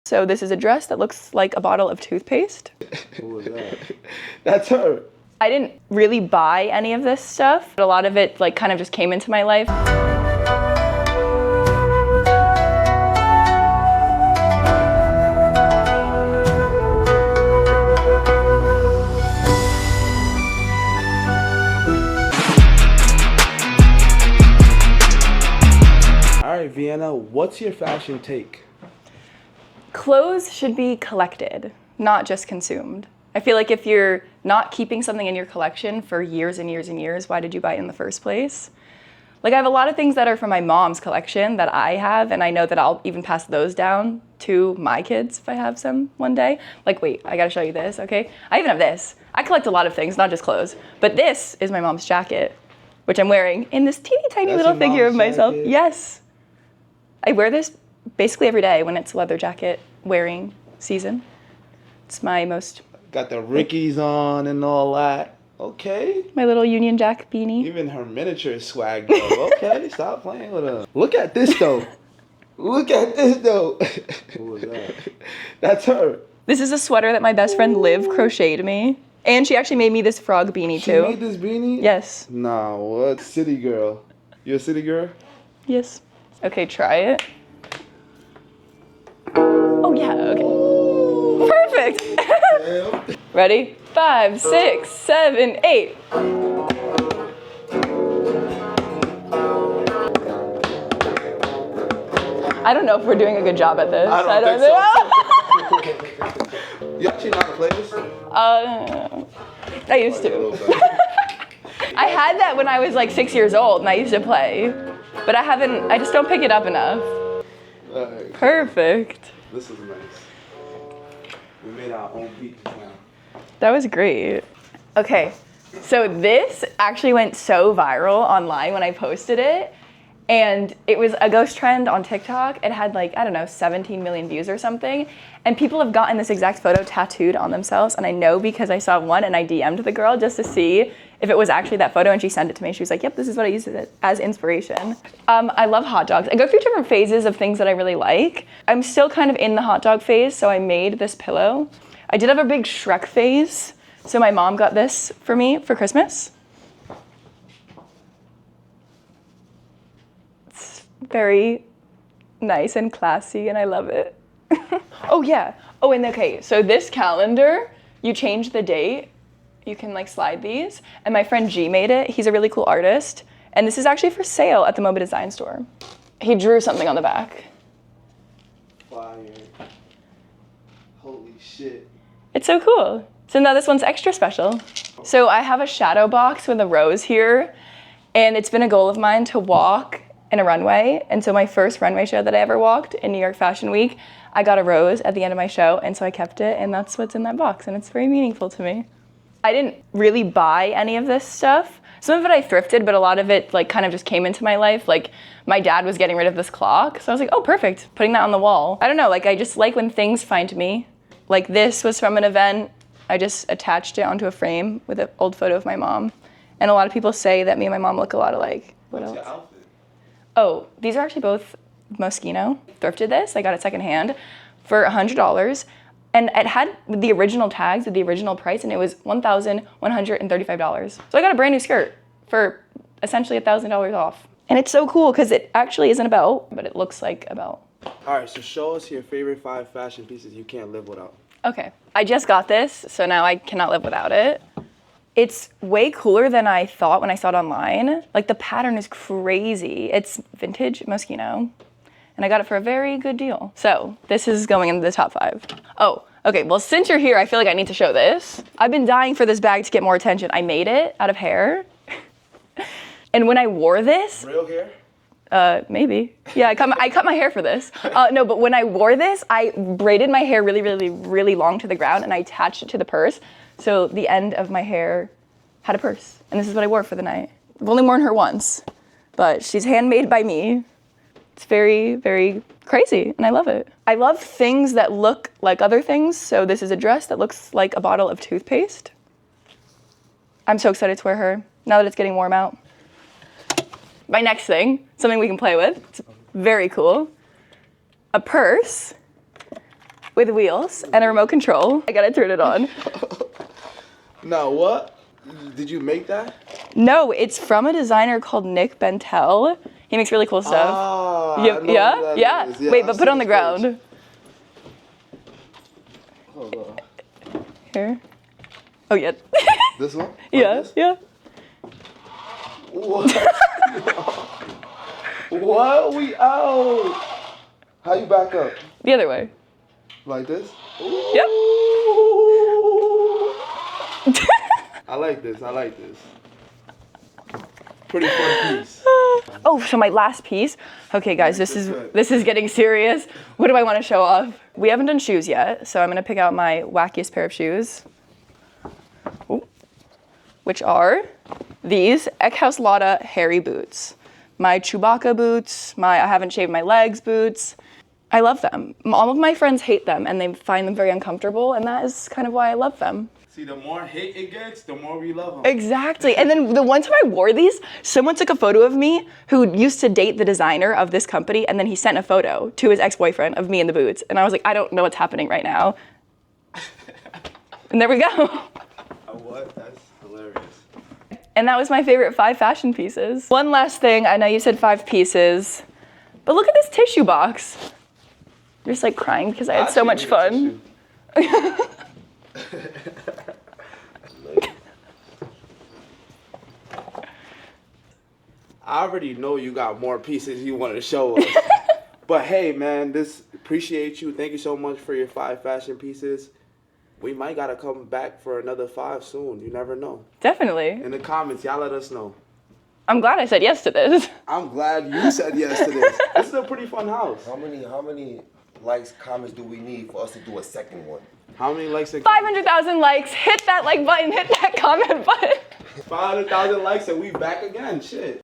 So this is a dress that looks like a bottle of toothpaste. Who was that? That's her. I didn't really buy any of this stuff, but a lot of it like kind of just came into my life. All right, Vienna, what's your fashion take? Clothes should be collected, not just consumed. I feel like if you're not keeping something in your collection for years and years and years, why did you buy it in the first place? Like I have a lot of things that are from my mom's collection that I have, and I know that I'll even pass those down to my kids if I have some one day. Like, wait, I gotta show you this, okay? I even have this. I collect a lot of things, not just clothes. But this is my mom's jacket, which I'm wearing in this teeny tiny little figure of myself. Jacket? Yes. I wear this basically every day when it's leather jacket wearing season. It's my most... Got the Rickies on and all that. Okay. My little Union Jack beanie. Even her miniature is swag though. Okay, stop playing with her. Look at this though. Look at this though. Who was that? That's her. This is a sweater that my best friend Liv crocheted me. And she actually made me this frog beanie too. She made this beanie? Yes. Nah, what? City girl. You a city girl? Yes. Okay, try it. Oh yeah, okay. Perfect. Ready? 5, 6, 7, 8. I don't know if we're doing a good job at this. I don't think so. You actually know how to play this? I used to. I had that when I was like 6 years old and I used to play, but I just don't pick it up enough. Right. Perfect. This is nice. We made our own beat now. That was great. Okay, so this actually went so viral online when I posted it, and it was a ghost trend on TikTok. It had like, I don't know, 17 million views or something, and people have gotten this exact photo tattooed on themselves, and I know because I saw one and I DM'd the girl just to see if it was actually that photo, and she sent it to me. She was like, yep, this is what I used it as inspiration. I love hot dogs. I go through different phases of things that I really like. I'm still kind of in the hot dog phase, so I made this pillow. I did have a big Shrek phase, so my mom got this for me for Christmas. It's very nice and classy, and I love it. Oh yeah, oh and okay, so this calendar, you change the date, you can like slide these, and my friend G made it. He's a really cool artist, and this is actually for sale at the MoBA Design Store. He drew something on the back. Fire. Holy shit. It's so cool. So now this one's extra special. So I have a shadow box with a rose here, and it's been a goal of mine to walk in a runway. And so my first runway show that I ever walked in New York Fashion Week, I got a rose at the end of my show, and so I kept it, and that's what's in that box, and it's very meaningful to me. I didn't really buy any of this stuff. Some of it I thrifted, but a lot of it like kind of just came into my life. Like my dad was getting rid of this clock, so I was like, oh, perfect, putting that on the wall. I don't know, like I just like when things find me. Like this was from an event. I just attached it onto a frame with an old photo of my mom. And a lot of people say that me and my mom look a lot alike. What else? What's your outfit? Oh, these are actually both Moschino. Thrifted this, I got it secondhand for $100. And it had the original tags with the original price, and it was $1,135. So I got a brand new skirt for essentially $1,000 off. And it's so cool because it actually isn't a belt, but it looks like a belt. All right, so show us your favorite 5 fashion pieces you can't live without. Okay, I just got this, so now I cannot live without it. It's way cooler than I thought when I saw it online. Like the pattern is crazy. It's vintage Moschino, and I got it for a very good deal. So this is going into the top 5. Oh, okay, well since you're here, I feel like I need to show this. I've been dying for this bag to get more attention. I made it out of hair. And when I wore this, Real hair? Maybe. Yeah, I cut my hair for this. No, but when I wore this, I braided my hair really, really, really long to the ground, and I attached it to the purse. So the end of my hair had a purse. And this is what I wore for the night. I've only worn her once, but she's handmade by me. It's very, very crazy, and I love it. I love things that look like other things. So this is a dress that looks like a bottle of toothpaste. I'm so excited to wear her now that it's getting warm out. My next thing, something we can play with. It's very cool. A purse with wheels and a remote control. I gotta turn it on. No, what? Did you make that? No, it's from a designer called Nick Bentel. He makes really cool stuff. Ah, I know who Yeah? that Yeah? is. Wait, I've but put seen it on the his page. ground. Hold on. Here. Oh, yeah. This one? Like Yeah, this? yeah. What? What? We out. How you back up? The other way. Like this? Yep. I like this. I like this. Pretty fun piece. Oh, so my last piece. Okay, guys, this is getting serious. What do I want to show off? We haven't done shoes yet, so I'm gonna pick out my wackiest pair of shoes. Ooh. Which are these Eckhouse Lotta hairy boots. My Chewbacca boots, my I haven't shaved my legs boots. I love them. All of my friends hate them and they find them very uncomfortable, and that is kind of why I love them. See, the more hate it gets, the more we love them. Exactly. And then the one time I wore these, someone took a photo of me who used to date the designer of this company, and then he sent a photo to his ex-boyfriend of me in the boots. And I was like, I don't know what's happening right now. And there we go. What? That's hilarious. And that was my favorite 5 fashion pieces. One last thing, I know you said 5 pieces, but look at this tissue box. You're just like crying because I had so much fun. I already know you got more pieces you want to show us. But hey, man, appreciate you. Thank you so much for your 5 fashion pieces. We might gotta come back for another 5 soon. You never know. Definitely. In the comments, y'all let us know. I'm glad I said yes to this. I'm glad you said yes to this. This is a pretty fun house. How many likes, comments do we need for us to do a second one? How many likes? 500,000 likes. Hit that like button. Hit that comment button. 500,000 likes and we back again. Shit.